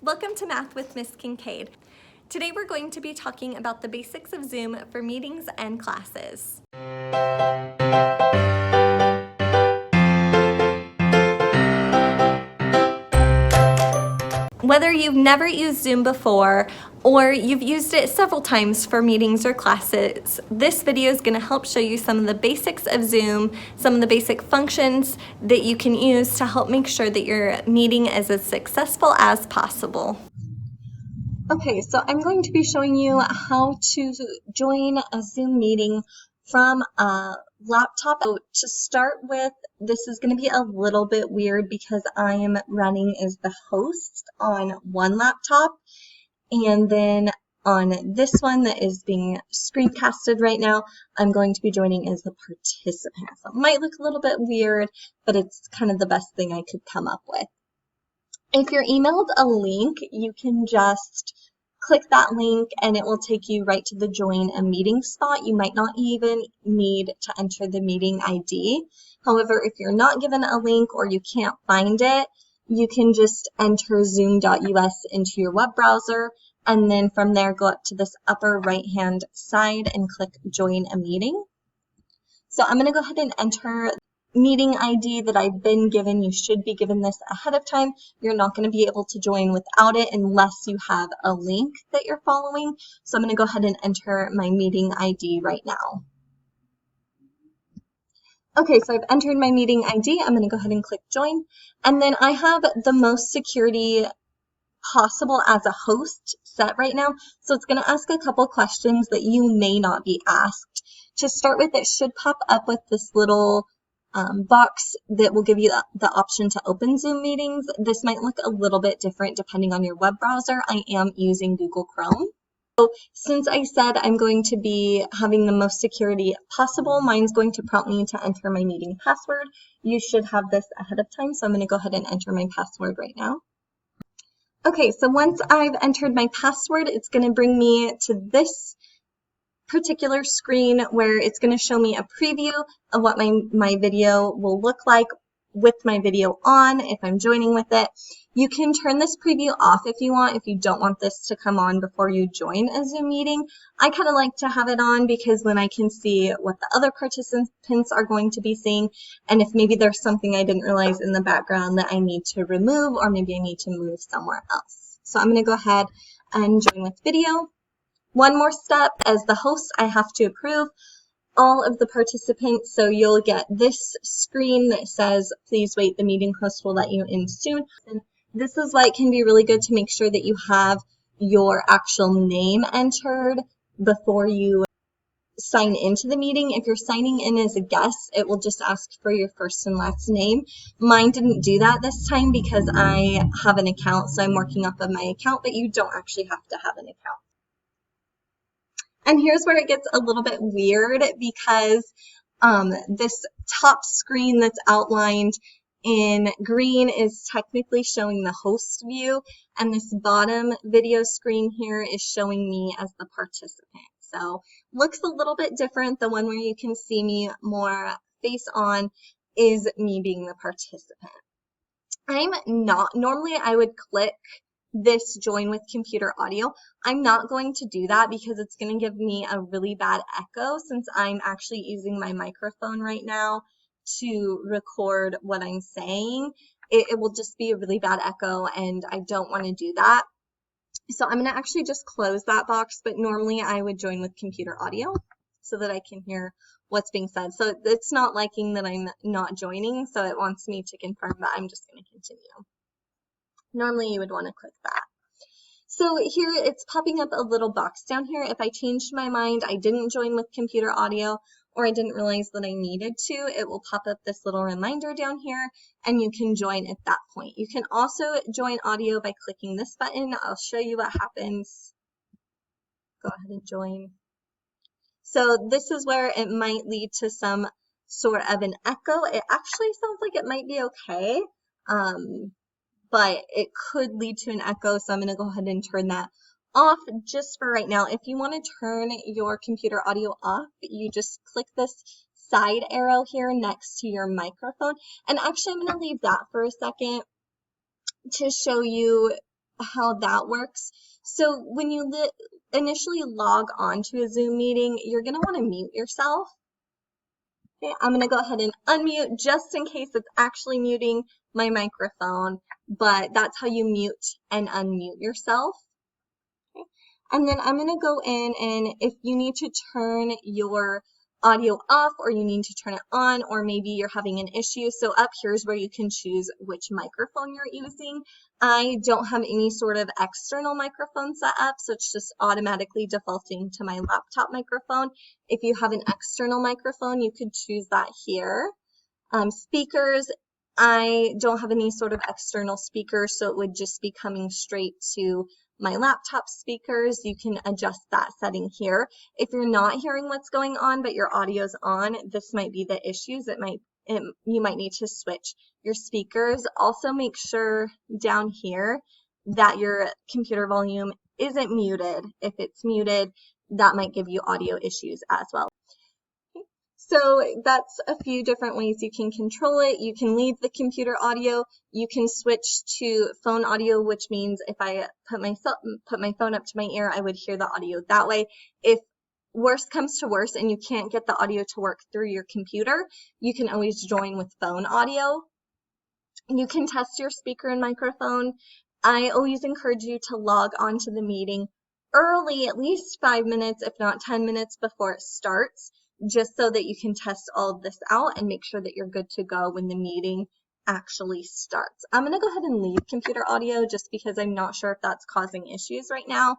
Welcome to Math with Miss Kincaid. Today we're going to be talking about the basics of Zoom for meetings and classes. Whether you've never used Zoom before or you've used it several times for meetings or classes, this video is going to help show you some of the basics of Zoom, some of the basic functions that you can use to help make sure that your meeting is as successful as possible. Okay, so I'm going to be showing you how to join a Zoom meeting from a laptop. So to start with, this is going to be a little bit weird because I am running as the host on one laptop, and then on this one that is being screencasted right now, I'm going to be joining as the participant. So it might look a little bit weird, but it's kind of the best thing I could come up with. If you're emailed a link, you can just click that link and it will take you right to the join a meeting spot. You might not even need to enter the meeting ID. However, if you're not given a link or you can't find it, you can just enter zoom.us into your web browser, and then from there go up to this upper right hand side and click join a meeting. So I'm going to go ahead and enter meeting ID that I've been given. You should be given this ahead of time. You're not going to be able to join without it unless you have a link that you're following. So I'm going to go ahead and enter my meeting ID right now. Okay, so I've entered my meeting ID. I'm going to go ahead and click join. And then I have the most security possible as a host set right now. So it's going to ask a couple questions that you may not be asked. To start with, it should pop up with this little box that will give you the option to open Zoom meetings. This might look a little bit different depending on your web browser. I am using Google Chrome. So since I said I'm going to be having the most security possible, mine's going to prompt me to enter my meeting password. You should have this ahead of time, so I'm going to go ahead and enter my password right now. Okay, so once I've entered my password, it's going to bring me to this particular screen where it's going to show me a preview of what my video will look like with my video on if I'm joining with it. You can turn this preview off if you want, if you don't want this to come on before you join a Zoom meeting. I kind of like to have it on because then I can see what the other participants are going to be seeing, and if maybe there's something I didn't realize in the background that I need to remove, or maybe I need to move somewhere else. So I'm going to go ahead and join with video. One more step, as the host, I have to approve all of the participants, so you'll get this screen that says, please wait, the meeting host will let you in soon. And this is why it can be really good to make sure that you have your actual name entered before you sign into the meeting. If you're signing in as a guest, it will just ask for your first and last name. Mine didn't do that this time because I have an account, so I'm working off of my account, but you don't actually have to have an account. And here's where it gets a little bit weird because this top screen that's outlined in green is technically showing the host view, and this bottom video screen here is showing me as the participant. So looks a little bit different. The one where you can see me more face on is me being the participant. Normally I would click this join with computer audio. I'm not going to do that because it's going to give me a really bad echo since I'm actually using my microphone right now to record what I'm saying. It will just be a really bad echo and I don't want to do that. So I'm going to actually just close that box, but normally I would join with computer audio so that I can hear what's being said. So it's not liking that I'm not joining, so it wants me to confirm that I'm just going to continue. Normally you would want to click that. So here it's popping up a little box down here. If I changed my mind, I didn't join with computer audio, or I didn't realize that I needed to, it will pop up this little reminder down here and you can join at that point. You can also join audio by clicking this button. I'll show you what happens. Go ahead and join. So this is where it might lead to some sort of an echo. It actually sounds like it might be okay. But it could lead to an echo, so I'm going to go ahead and turn that off just for right now. If you want to turn your computer audio off, you just click this side arrow here next to your microphone. And actually, I'm going to leave that for a second to show you how that works. So when you initially log on to a Zoom meeting, you're going to want to mute yourself. Okay, I'm going to go ahead and unmute just in case it's actually muting my microphone, but that's how you mute and unmute yourself. Okay. And then I'm going to go in, and if you need to turn your audio off or you need to turn it on, or maybe you're having an issue, so up here is where you can choose which microphone you're using. I don't have any sort of external microphone set up, so it's just automatically defaulting to my laptop microphone. If you have an external microphone, you could choose that here. Speakers, I don't have any sort of external speakers, so it would just be coming straight to my laptop speakers. You can adjust that setting here. If you're not hearing what's going on, but your audio's on, this might be the issues. You might need to switch your speakers. Also make sure down here that your computer volume isn't muted. If it's muted, that might give you audio issues as well. So that's a few different ways you can control it. You can leave the computer audio. You can switch to phone audio, which means if I put my phone up to my ear, I would hear the audio that way. If worst comes to worst and you can't get the audio to work through your computer, you can always join with phone audio. You can test your speaker and microphone. I always encourage you to log on to the meeting early, at least 5 minutes, if not 10 minutes before it starts, just so that you can test all of this out and make sure that you're good to go when the meeting actually starts. I'm going to go ahead and leave computer audio just because I'm not sure if that's causing issues right now.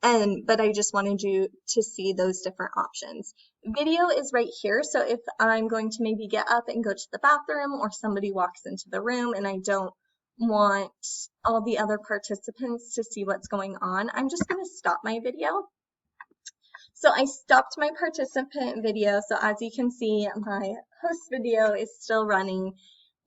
But I just wanted you to see those different options. Video is right here, so if I'm going to maybe get up and go to the bathroom, or somebody walks into the room and I don't want all the other participants to see what's going on, I'm just going to stop my video. So I stopped my participant video, so as you can see, my host video is still running.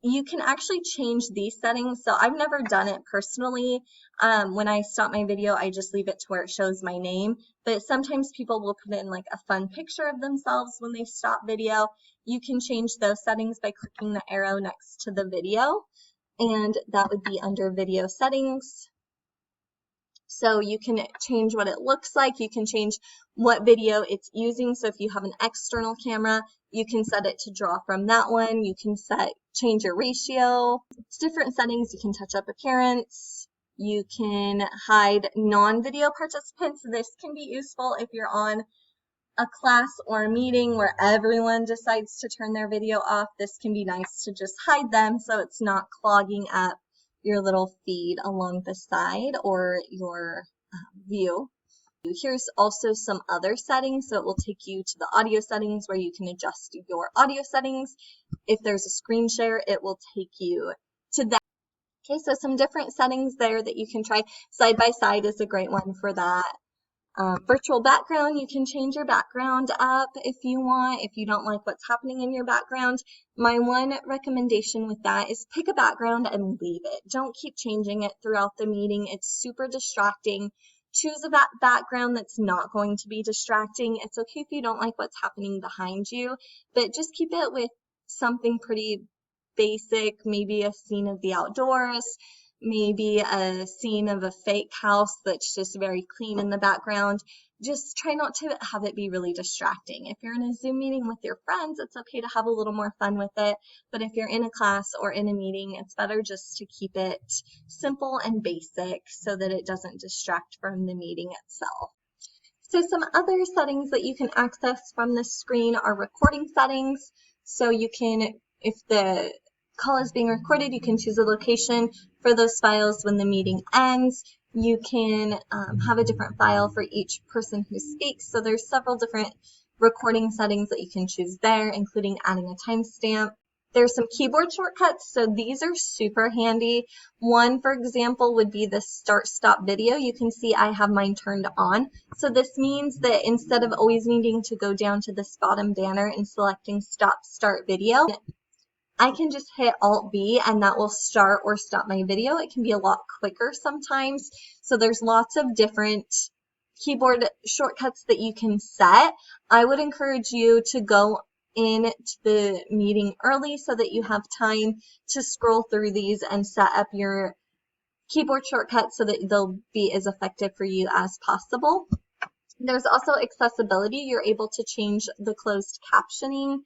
You can actually change these settings. So I've never done it personally. When I stop my video, I just leave it to where it shows my name. But sometimes people will put in like a fun picture of themselves when they stop video. You can change those settings by clicking the arrow next to the video, and that would be under video settings. So you can change what it looks like. You can change what video it's using. So if you have an external camera, you can set it to draw from that one. You can change your ratio. It's different settings. You can touch up appearance. You can hide non-video participants. This can be useful if you're on a class or a meeting where everyone decides to turn their video off. This can be nice to just hide them so it's not clogging up your little feed along the side or your view. Here's also some other settings, so it will take you to the audio settings where you can adjust your audio settings. If there's a screen share, it will take you to that. Okay, so some different settings there that you can try. Side by side is a great one for that. Virtual background, you can change your background up if you want, if you don't like what's happening in your background. My one recommendation with that is pick a background and leave it. Don't keep changing it throughout the meeting. It's super distracting. Choose a background that's not going to be distracting. It's okay if you don't like what's happening behind you, but just keep it with something pretty basic, maybe a scene of the outdoors, maybe a scene of a fake house that's just very clean in the background. Just try not to have it be really distracting. If you're in a Zoom meeting with your friends, it's okay to have a little more fun with it. But if you're in a class or in a meeting, it's better just to keep it simple and basic so that it doesn't distract from the meeting itself. So some other settings that you can access from this screen are recording settings. So you can, if the call is being recorded, you can choose a location for those files when the meeting ends. You can have a different file for each person who speaks. So there's several different recording settings that you can choose there, including adding a timestamp. There's some keyboard shortcuts, so these are super handy. One, for example, would be the start-stop video. You can see I have mine turned on. So this means that instead of always needing to go down to this bottom banner and selecting stop start video, I can just hit Alt-V and that will start or stop my video. It can be a lot quicker sometimes. So there's lots of different keyboard shortcuts that you can set. I would encourage you to go into the meeting early so that you have time to scroll through these and set up your keyboard shortcuts so that they'll be as effective for you as possible. There's also accessibility. You're able to change the closed captioning,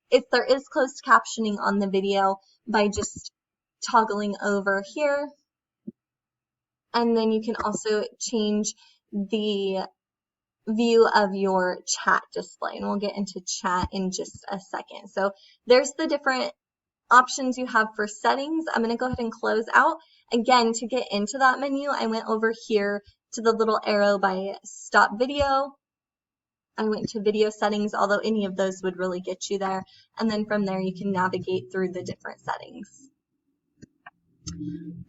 if there is closed captioning on the video, by just toggling over here. And then you can also change the view of your chat display, and we'll get into chat in just a second. So there's the different options you have for settings. I'm going to go ahead and close out. Again, to get into that menu, I went over here to the little arrow by stop video. I went to video settings, although any of those would really get you there. And then from there, you can navigate through the different settings.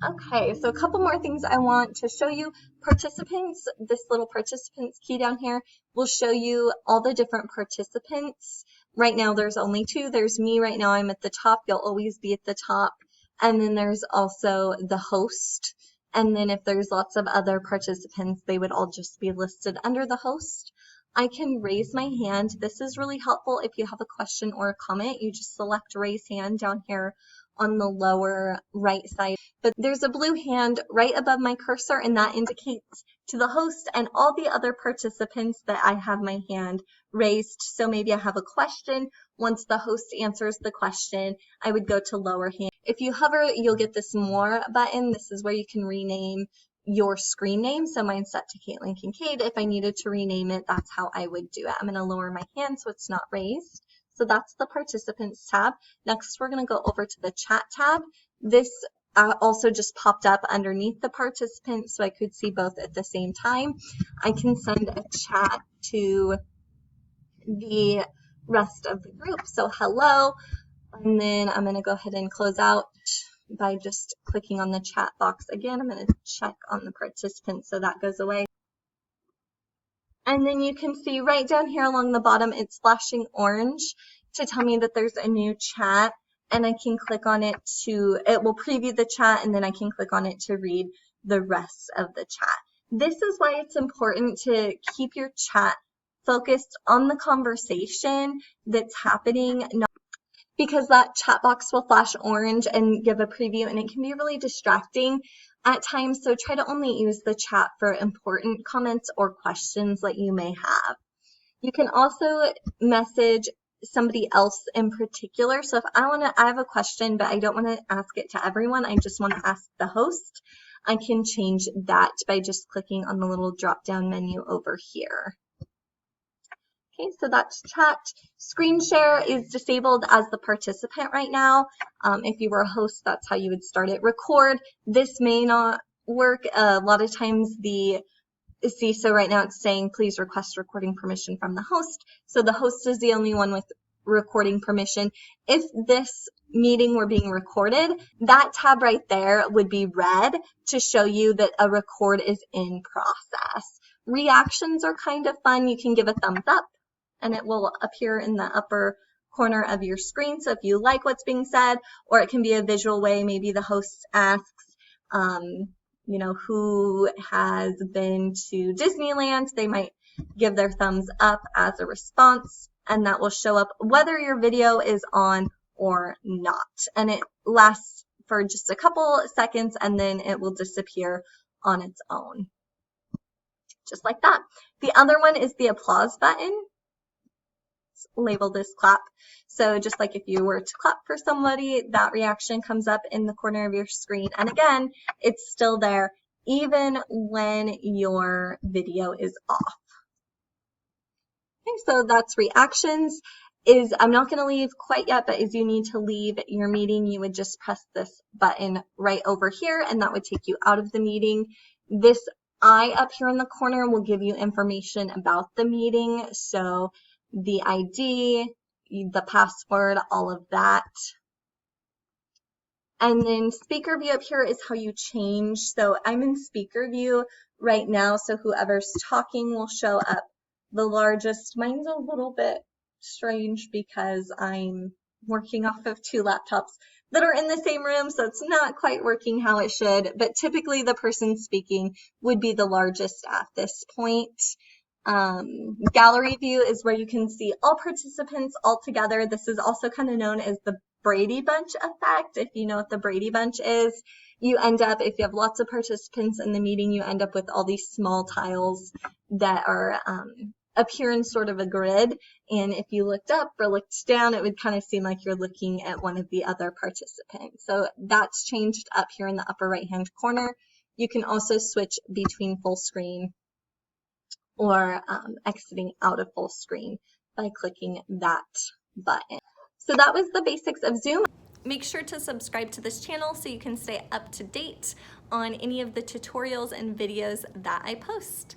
Okay, so a couple more things I want to show you. Participants, this little participants key down here will show you all the different participants. Right now there's only 2. There's me right now, I'm at the top. You'll always be at the top. And then there's also the host. And then if there's lots of other participants, they would all just be listed under the host. I can raise my hand. This is really helpful if you have a question or a comment. You just select raise hand down here on the lower right side. But there's a blue hand right above my cursor, and that indicates to the host and all the other participants that I have my hand raised. So maybe I have a question. Once the host answers the question, I would go to lower hand. If you hover, you'll get this more button. This is where you can rename your screen name. So mine's set to Caitlin Kincaid. If I needed to rename it, that's how I would do it. I'm going to lower my hand so it's not raised. So that's the participants tab. Next, we're going to go over to the chat tab. This also just popped up underneath the participants, so I could see both at the same time. I can send a chat to the rest of the group. So hello, and then I'm going to go ahead and close out by just clicking on the chat box again. I'm going to check on the participants so that goes away. And then you can see right down here along the bottom, it's flashing orange to tell me that there's a new chat, and I can click on it it will preview the chat, and then I can click on it to read the rest of the chat. This is why it's important to keep your chat focused on the conversation that's happening, because that chat box will flash orange and give a preview, and it can be really distracting at times. So try to only use the chat for important comments or questions that you may have. You can also message somebody else in particular. So if I have a question, but I don't want to ask it to everyone, I just want to ask the host, I can change that by just clicking on the little drop down menu over here. Okay, so that's chat. Screen share is disabled as the participant right now. If you were a host, that's how you would start it. Record, this may not work. A lot of times so right now it's saying please request recording permission from the host. So the host is the only one with recording permission. If this meeting were being recorded, that tab right there would be red to show you that a record is in process. Reactions are kind of fun. You can give a thumbs up and it will appear in the upper corner of your screen. So if you like what's being said, or it can be a visual way, maybe the host asks, who has been to Disneyland, they might give their thumbs up as a response, and that will show up whether your video is on or not. And it lasts for just a couple seconds, and then it will disappear on its own. Just like that. The other one is the applause button. It's labeled as clap. So just like if you were to clap for somebody, that reaction comes up in the corner of your screen. And again, it's still there even when your video is off. Okay, so that's reactions. I'm not going to leave quite yet, but as you need to leave your meeting, you would just press this button right over here, and that would take you out of the meeting. This eye up here in the corner will give you information about the meeting. So the ID, the password, all of that. And then speaker view up here is how you change. So I'm in speaker view right now, so whoever's talking will show up the largest. Mine's a little bit strange because I'm working off of 2 laptops that are in the same room, so it's not quite working how it should, but typically the person speaking would be the largest at this point. Gallery view is where you can see all participants all together. This is also kind of known as the Brady Bunch effect. If you know what the Brady Bunch is, you end up, if you have lots of participants in the meeting, you end up with all these small tiles that are appear in sort of a grid, and if you looked up or looked down, it would kind of seem like you're looking at one of the other participants. So that's changed up here in the upper right hand corner. You can also switch between full screen or exiting out of full screen by clicking that button. So that was the basics of Zoom. Make sure to subscribe to this channel so you can stay up to date on any of the tutorials and videos that I post.